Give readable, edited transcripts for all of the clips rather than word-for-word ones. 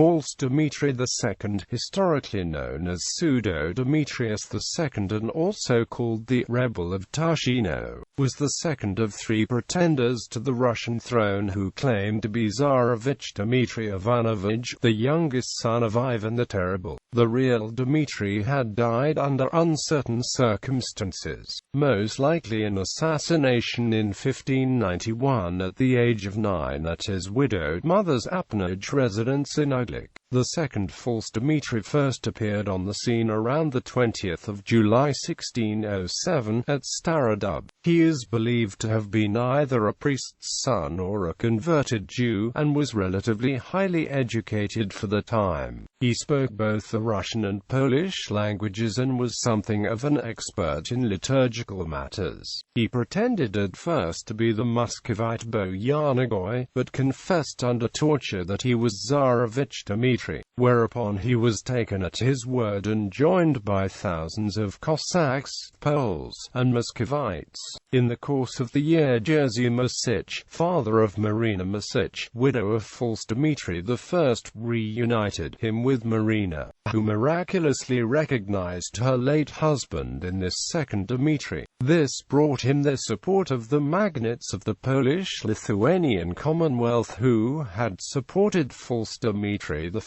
False Dmitry II, historically known as Pseudo-Demetrius II and also called the Rebel of Tushino, was the second of three pretenders to the Russian throne who claimed to be Tsarevich Dmitry Ivanovich, the youngest son of Ivan the Terrible. The real Dmitry had died under uncertain circumstances, most likely an assassination in 1591 at the age of 9 at his widowed mother's appanage residence in Uglich. The second False Dmitry first appeared on the scene around the 20th of July 1607 at Starodub.He is believed to have been either a priest's son or a converted Jew, and was relatively highly educated for the time. He spoke both the Russian and Polish languages and was something of an expert in liturgical matters. He pretended at first to be the Muscovite boyar, but confessed under torture that he was Tsarevich Dmitry, whereupon he was taken at his word and joined by thousands of Cossacks, Poles, and Muscovites. In the course of the year, Jerzy Mosich, father of Marina Mosich, widow of False Dmitry I, reunited him with Marina, who miraculously recognized her late husband in this second Dmitry. This brought him the support of the magnates of the Polish-Lithuanian Commonwealth who had supported False Dmitry I.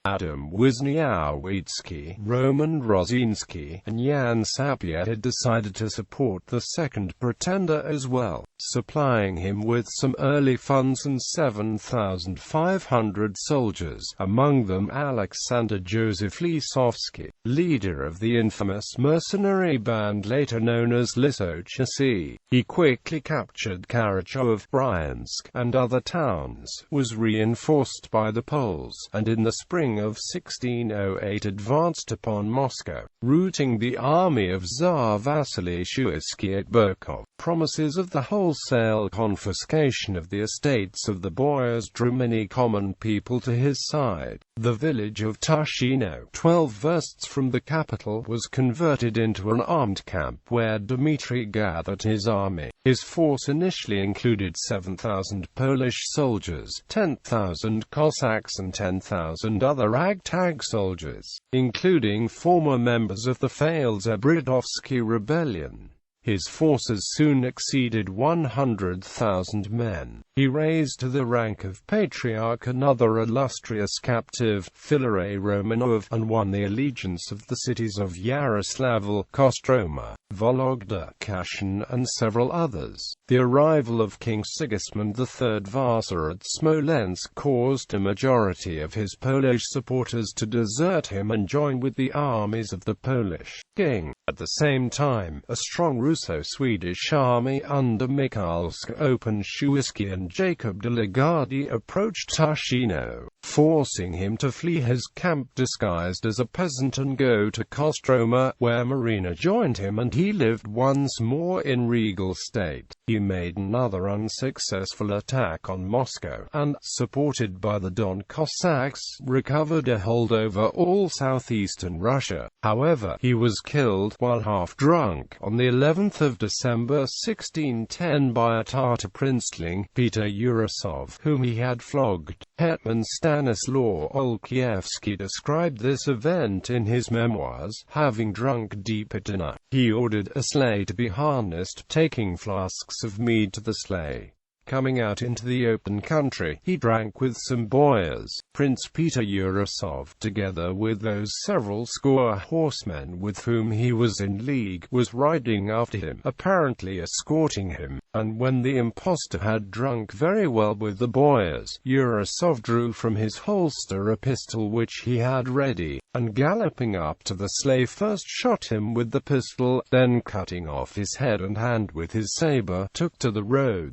Adam Wisniewicz, Roman Rosinski, and Jan Sapir had decided to support the second pretender as well, supplying him with some early funds and 7,500 soldiers, among them Alexander Joseph Lisovsky, leader of the infamous mercenary band later known as Uglich.The. He quickly captured Karachov, Bryansk, and other towns, was reinforced by the Poles, and in the spring of 1608 advanced upon Moscow, routing the army of Tsar Vasily Shuisky at Burkov. Promises of the wholesale confiscation of the estates of the boyars drew many common people to his side. The village of Tushino, 12 versts from the capital, was converted into an armed camp where Dmitry gathered his army. His force initially included 7,000 Polish soldiers, 10,000 Cossacks and 10,000 other ragtag soldiers, including former members of the failed Zabridovsky rebellion. His forces soon exceeded 100,000 men. He raised to the rank of Patriarch another illustrious captive, Filaret Romanov, and won the allegiance of the cities of Yaroslavl, Kostroma, Vologda, Kashin, and several others. The arrival of King Sigismund III Vasa at Smolensk caused a majority of his Polish supporters to desert him and join with the armies of the Polish king. At the same time, a strong Russo-Swedish army under Mikhail Shuisky and Jacob de Lagarde approached Tushino, forcing him to flee his camp disguised as a peasant and go to Kostroma, where Marina joined him and he lived once more in regal state. He made another unsuccessful attack on Moscow, and, supported by the Don Cossacks, recovered a hold over all southeastern Russia. However, he was killed, while half-drunk, on the 11th of December 1610 by a Tatar princeling, Peter Urasov, whom he had flogged. Hetman Stanislaw Olkiewski described this event in his memoirs. Having drunk deep at dinner, he ordered a sleigh to be harnessed, taking flasks of mead to the sleigh. Coming out into the open country, he drank with some boyars. Prince Peter Urasov, together with those several score horsemen with whom he was in league, was riding after him, apparently escorting him, and when the impostor had drunk very well with the boyars, Urasov drew from his holster a pistol which he had ready, and galloping up to the sleigh first shot him with the pistol, then cutting off his head and hand with his saber, took to the road.